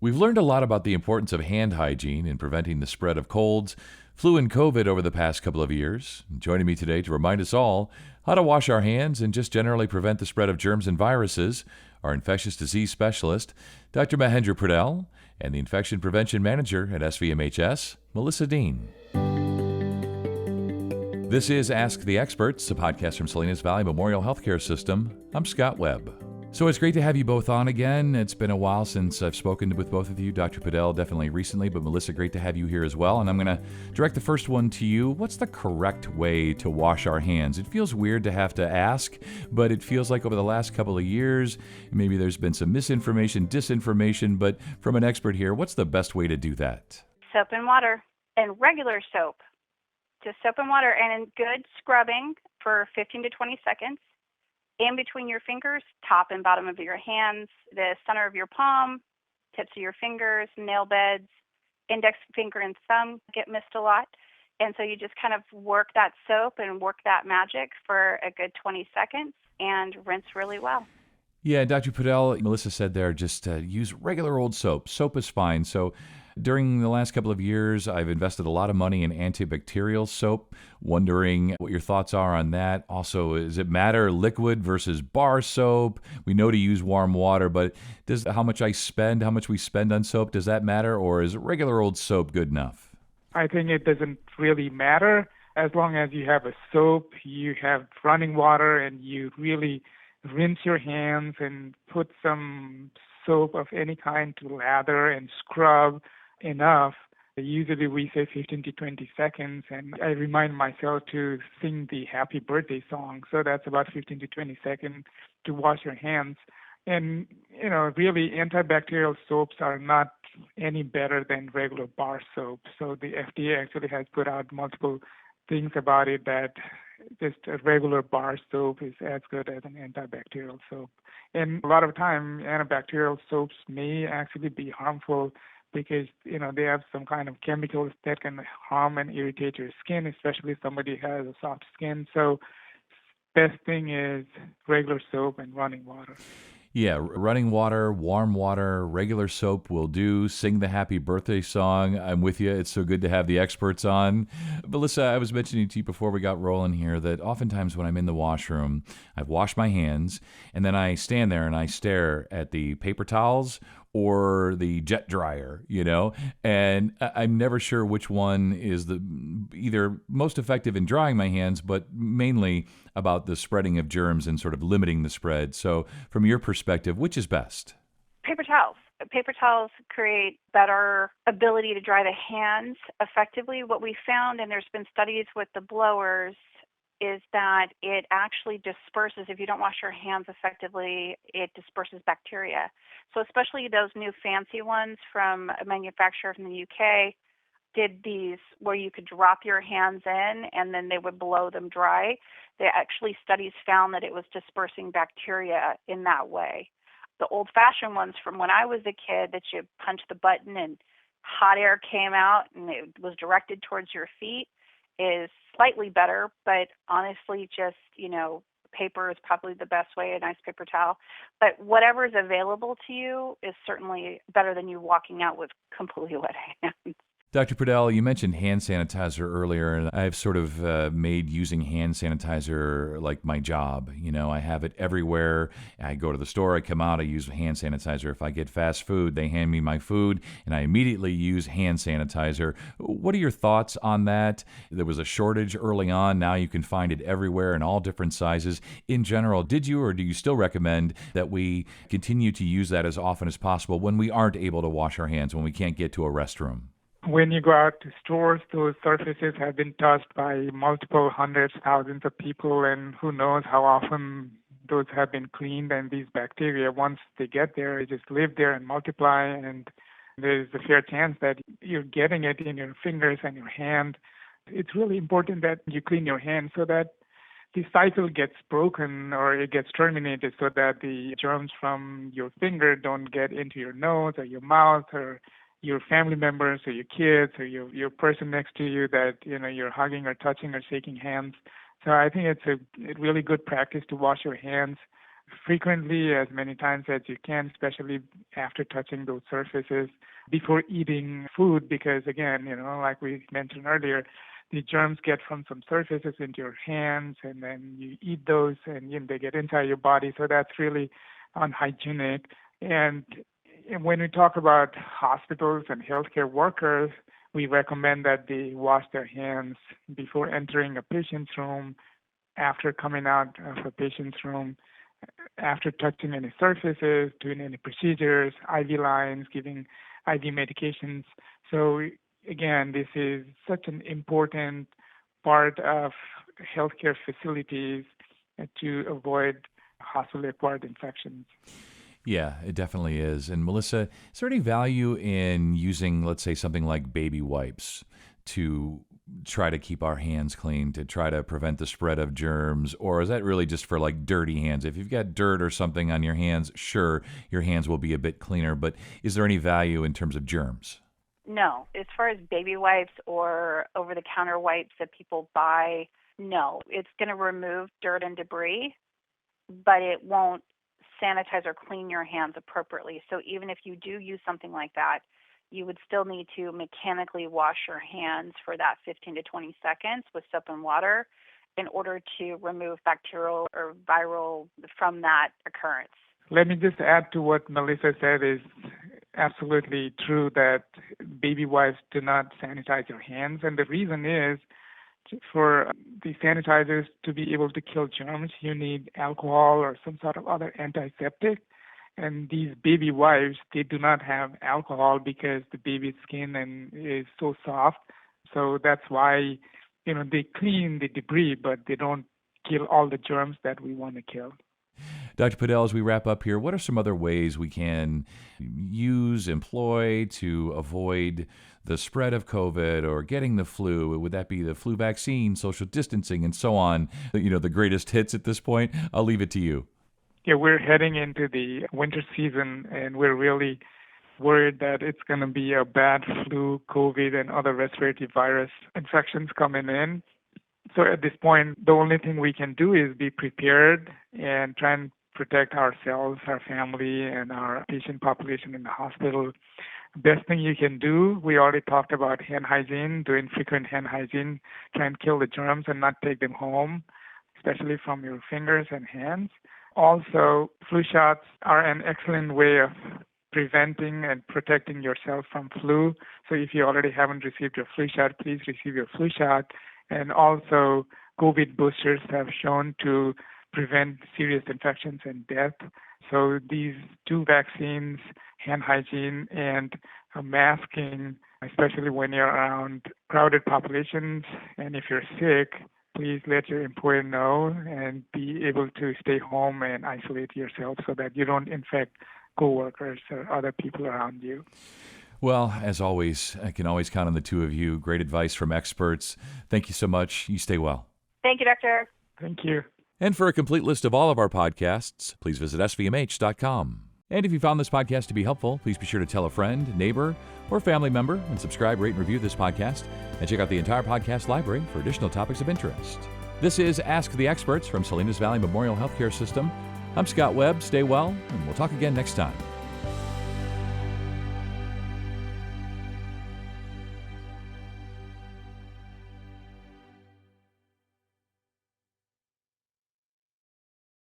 We've learned a lot about the importance of hand hygiene in preventing the spread of colds, flu, and COVID over the past couple of years. Joining me today to remind us all how to wash our hands and just generally prevent the spread of germs and viruses, our infectious disease specialist, Dr. Mahendra Poudel, and the infection prevention manager at SVMHS, Melissa Deen. This is Ask the Experts, a podcast from Salinas Valley Memorial Healthcare System. I'm Scott Webb. So it's great to have you both on again. It's been a while since I've spoken with both of you. Dr. Poudel, definitely recently, but Melissa, great to have you here as well. And I'm going to direct the first one to you. What's the correct way to wash our hands? It feels weird to have to ask, but it feels like over the last couple of years, maybe there's been some misinformation, disinformation, but from an expert here, what's the best way to do that? Soap and water, and regular soap. Just soap and water, and in good scrubbing for 15 to 20 seconds. In between your fingers, top and bottom of your hands, the center of your palm, tips of your fingers, nail beds, index finger and thumb get missed a lot. And so you just kind of work that soap and work that magic for a good 20 seconds and rinse really well. Yeah, Dr. Poudel, Melissa said there, just use regular old soap. Soap is fine. So during the last couple of years, I've invested a lot of money in antibacterial soap, wondering what your thoughts are on that. Also, does it matter liquid versus bar soap? We know to use warm water, but does how much we spend on soap, does that matter, or is regular old soap good enough? I think it doesn't really matter as long as you have a soap, you have running water, and you really rinse your hands and put some soap of any kind to lather and scrub enough. Usually we say 15 to 20 seconds, and I remind myself to sing the happy birthday song. So that's about 15 to 20 seconds to wash your hands. And, really antibacterial soaps are not any better than regular bar soap. So the FDA actually has put out multiple things about it that just a regular bar soap is as good as an antibacterial soap. And a lot of time, antibacterial soaps may actually be harmful because, they have some kind of chemicals that can harm and irritate your skin, especially if somebody has a soft skin. So best thing is regular soap and running water. Yeah, running water, warm water, regular soap will do. Sing the happy birthday song. I'm with you. It's so good to have the experts on. Melissa, I was mentioning to you before we got rolling here that oftentimes when I'm in the washroom, I've washed my hands, and then I stand there and I stare at the paper towels or the jet dryer, and I'm never sure which one is either most effective in drying my hands, but mainly about the spreading of germs and sort of limiting the spread. So from your perspective, which is best? Paper towels. Paper towels create better ability to dry the hands effectively. What we found, and there's been studies with the blowers, is that it actually disperses. If you don't wash your hands effectively, it disperses bacteria. So especially those new fancy ones from a manufacturer from the UK did these where you could drop your hands in and then they would blow them dry. Studies found that it was dispersing bacteria in that way. The old-fashioned ones from when I was a kid that you punch the button and hot air came out and it was directed towards your feet is slightly better, but honestly, just, paper is probably the best way, a nice paper towel. But whatever is available to you is certainly better than you walking out with completely wet hands. Dr. Poudel, you mentioned hand sanitizer earlier, and I've sort of made using hand sanitizer like my job. I have it everywhere. I go to the store, I come out, I use hand sanitizer. If I get fast food, they hand me my food, and I immediately use hand sanitizer. What are your thoughts on that? There was a shortage early on. Now you can find it everywhere in all different sizes. In general, did you or do you still recommend that we continue to use that as often as possible when we aren't able to wash our hands, when we can't get to a restroom? When you go out to stores, those surfaces have been touched by multiple hundreds, thousands of people, and who knows how often those have been cleaned. And these bacteria, once they get there, they just live there and multiply. And there's a fair chance that you're getting it in your fingers and your hand. It's really important that you clean your hands so that the cycle gets broken or it gets terminated so that the germs from your finger don't get into your nose or your mouth or your family members or your kids or your person next to you that you're hugging or touching or shaking hands. So I think it's a really good practice to wash your hands frequently, as many times as you can, especially after touching those surfaces before eating food, because again, like we mentioned earlier, the germs get from some surfaces into your hands, and then you eat those, and they get inside your body. So that's really unhygienic. And when we talk about hospitals and healthcare workers, we recommend that they wash their hands before entering a patient's room, after coming out of a patient's room, after touching any surfaces, doing any procedures, IV lines, giving IV medications. So again, this is such an important part of healthcare facilities to avoid hospital-acquired infections. Yeah, it definitely is. And Melissa, is there any value in using, let's say, something like baby wipes to try to keep our hands clean, to try to prevent the spread of germs? Or is that really just for like dirty hands? If you've got dirt or something on your hands, sure, your hands will be a bit cleaner, but is there any value in terms of germs? No. As far as baby wipes or over-the-counter wipes that people buy, no. It's going to remove dirt and debris, but it won't sanitize or clean your hands appropriately. So even if you do use something like that, you would still need to mechanically wash your hands for that 15 to 20 seconds with soap and water in order to remove bacterial or viral from that occurrence. Let me just add to what Melissa said is absolutely true, that baby wipes do not sanitize your hands. And the reason is, for the sanitizers to be able to kill germs, you need alcohol or some sort of other antiseptic. And these baby wipes, they do not have alcohol because the baby's skin is so soft. So that's why, they clean the debris, but they don't kill all the germs that we want to kill. Dr. Poudel, as we wrap up here, what are some other ways we can employ to avoid the spread of COVID or getting the flu? Would that be the flu vaccine, social distancing, and so on? The greatest hits at this point? I'll leave it to you. Yeah, we're heading into the winter season, and we're really worried that it's going to be a bad flu, COVID, and other respiratory virus infections coming in. So at this point, the only thing we can do is be prepared and try and protect ourselves, our family, and our patient population in the hospital. Best thing you can do, we already talked about hand hygiene, doing frequent hand hygiene, try and kill the germs and not take them home, especially from your fingers and hands. Also, flu shots are an excellent way of preventing and protecting yourself from flu. So if you already haven't received your flu shot, please receive your flu shot. And also, COVID boosters have shown to prevent serious infections and death. So these two vaccines, hand hygiene and masking, especially when you're around crowded populations, and if you're sick, please let your employer know and be able to stay home and isolate yourself so that you don't infect coworkers or other people around you. Well, as always, I can always count on the two of you. Great advice from experts. Thank you so much. You stay well. Thank you, Doctor. Thank you. And for a complete list of all of our podcasts, please visit svmh.com. And if you found this podcast to be helpful, please be sure to tell a friend, neighbor, or family member and subscribe, rate, and review this podcast. And check out the entire podcast library for additional topics of interest. This is Ask the Experts from Salinas Valley Memorial Healthcare System. I'm Scott Webb. Stay well, and we'll talk again next time.